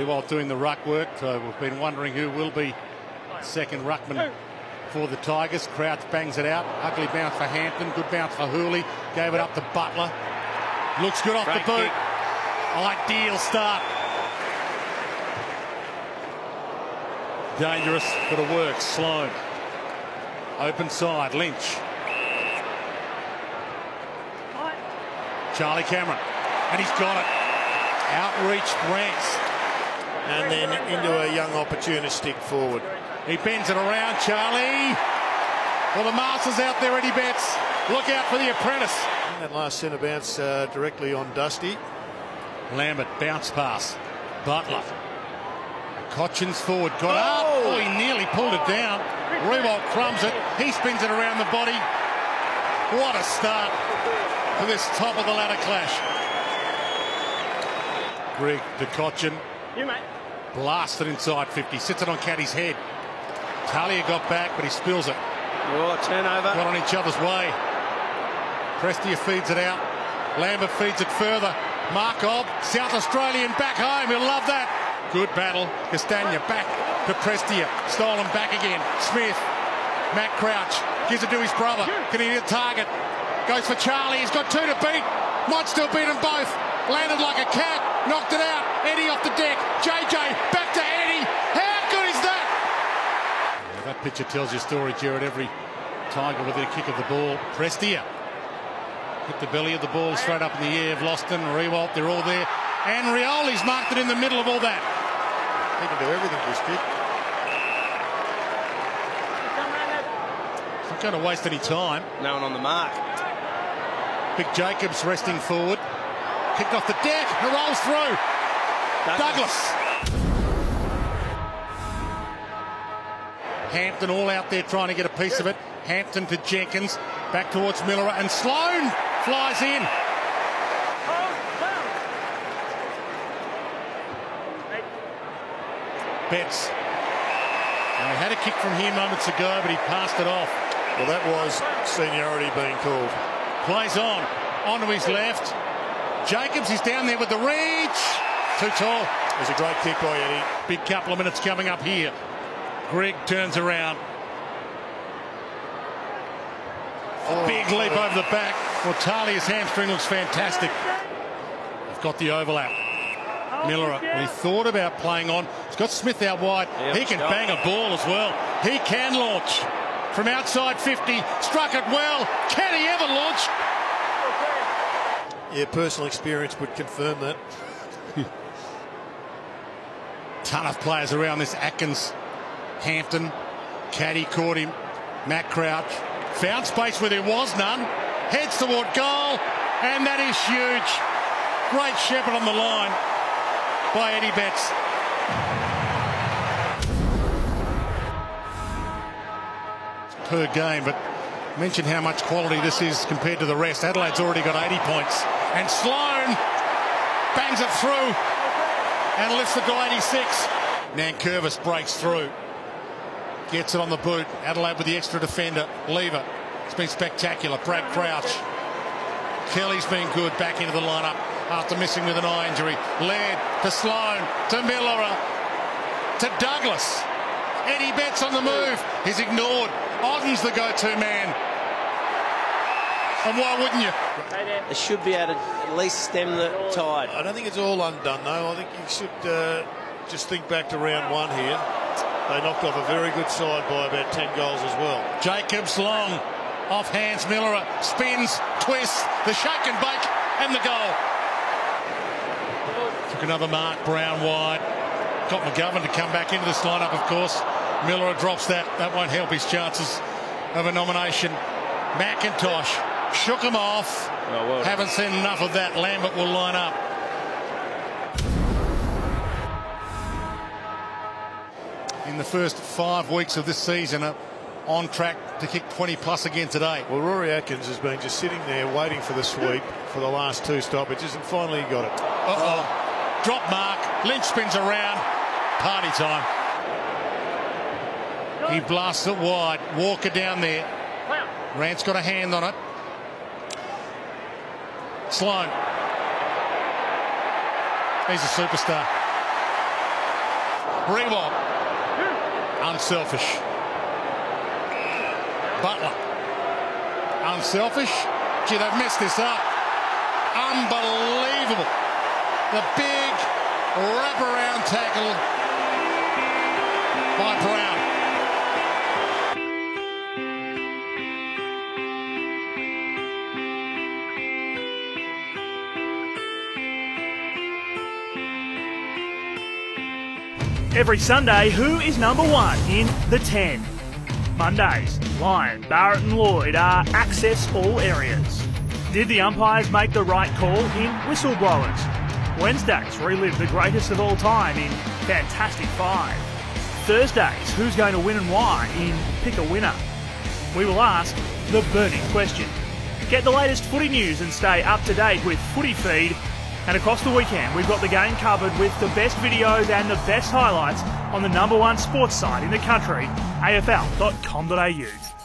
Riewoldt doing the ruck work. So we've been wondering who will be second ruckman for the Tigers. Crouch bangs it out. Ugly bounce for Hampton. Good bounce for Hooley. Gave it up to Butler. Looks good off the boot. Ideal start. Dangerous, but it works. Sloan. Open side. Lynch. Charlie Cameron. And he's got it. Outreach Rance. And then into a young opportunistic forward. He bends it around, Charlie. Well, the master's out there, Eddie Betts. Look out for the apprentice. And that last centre bounce directly on Dusty. Lambert, bounce pass. Butler. Cochin's forward, got up. Oh, he nearly pulled it down. Riewoldt crumbs it. He spins it around the body. What a start for this top of the ladder clash. Greg to Cochin. Blasted inside 50. Sits it on Caddy's head. Talia got back, but he spills it. Oh, turnover. Got on each other's way. Prestia feeds it out. Lambert feeds it further. Markov, South Australian back home. He'll love that. Good battle. Castagna back to Prestia. Stolen back again. Smith. Matt Crouch gives it to his brother. Can he hit a target? Goes for Charlie. He's got two to beat. Might still beat them both. Landed like a cat. Knocked it out. Eddie off the deck. JJ back to Eddie. How good is that? Yeah, that picture tells your story, Jared. Every Tiger within a kick of the ball. Prestia. Hit the belly of the ball straight up in the air. Vlosten, Riewoldt, they're all there. And Rioli's marked it in the middle of all that. He can do everything this kid. Not going to waste any time. No one on the mark. Big Jacobs resting forward. Kicked off the deck. It rolls through. Douglas. Hampton all out there trying to get a piece of it. Hampton to Jenkins. Back towards Miller. And Sloan flies in. Betts. Now, he had a kick from here moments ago, but he passed it off. Well, that was seniority being called. Plays on. Onto his left. Jacobs is down there with the reach. Too tall. It was a great kick by Eddie. Big couple of minutes coming up here. Greg turns around. Big leap over the back. Well, Talia's hamstring looks fantastic. They've got the overlap. Miller, he thought about playing on. He's got Smith out wide. He can bang a ball as well. He can launch from outside 50. Struck it well. Can he ever launch? Yeah, personal experience would confirm that. Ton of players around this. Atkins, Hampton, Caddy caught him. Matt Crouch found space where there was none. Heads toward goal, and that is huge. Great shepherd on the line by Eddie Betts. Per game, but mention how much quality this is compared to the rest. Adelaide's already got 80 points. And Sloan bangs it through and lifts it to 86. Nankervis breaks through. Gets it on the boot. Adelaide with the extra defender. Lever. It's been spectacular. Brad Crouch. Kelly's been good back into the lineup after missing with an eye injury. Laird to Sloan, to Miller, to Douglas. Eddie Betts on the move. He's ignored. Ogden's the go-to man. And why wouldn't you? They should be able to at least stem the tide. I don't think it's all undone, though. I think you should just think back to round one here. They knocked off a very good side by about 10 goals as well. Jacobs long. Off hands, Miller spins, twists, the shake and bake, and the goal. Took another mark, Brown wide. Got McGovern to come back into this lineup, of course. Miller drops that. That won't help his chances of a nomination. McIntosh shook him off. Oh, well, haven't seen enough of that. Lambert will line up. In the first 5 weeks of this season, on track to kick 20 plus again today. Well, Rory Atkins has been just sitting there waiting for the sweep for the last two stoppages, and finally he got it. Drop mark. Lynch spins around. Party time. He blasts it wide. Walker down there. Rance got a hand on it. Sloan. He's a superstar. Rewalt. Unselfish. Butler. Unselfish. Gee, they've messed this up. Unbelievable. The big wraparound tackle by Brown. Every Sunday, who is number one in the 10? Mondays, Lyon, Barrett and Lloyd are access all areas. Did the umpires make the right call in whistleblowers? Wednesdays, relive the greatest of all time in Fantastic Five. Thursdays, who's going to win and why in Pick a Winner? We will ask the burning question. Get the latest footy news and stay up to date with Footy Feed. And across the weekend, we've got the game covered with the best videos and the best highlights on the #1 sports site in the country, afl.com.au.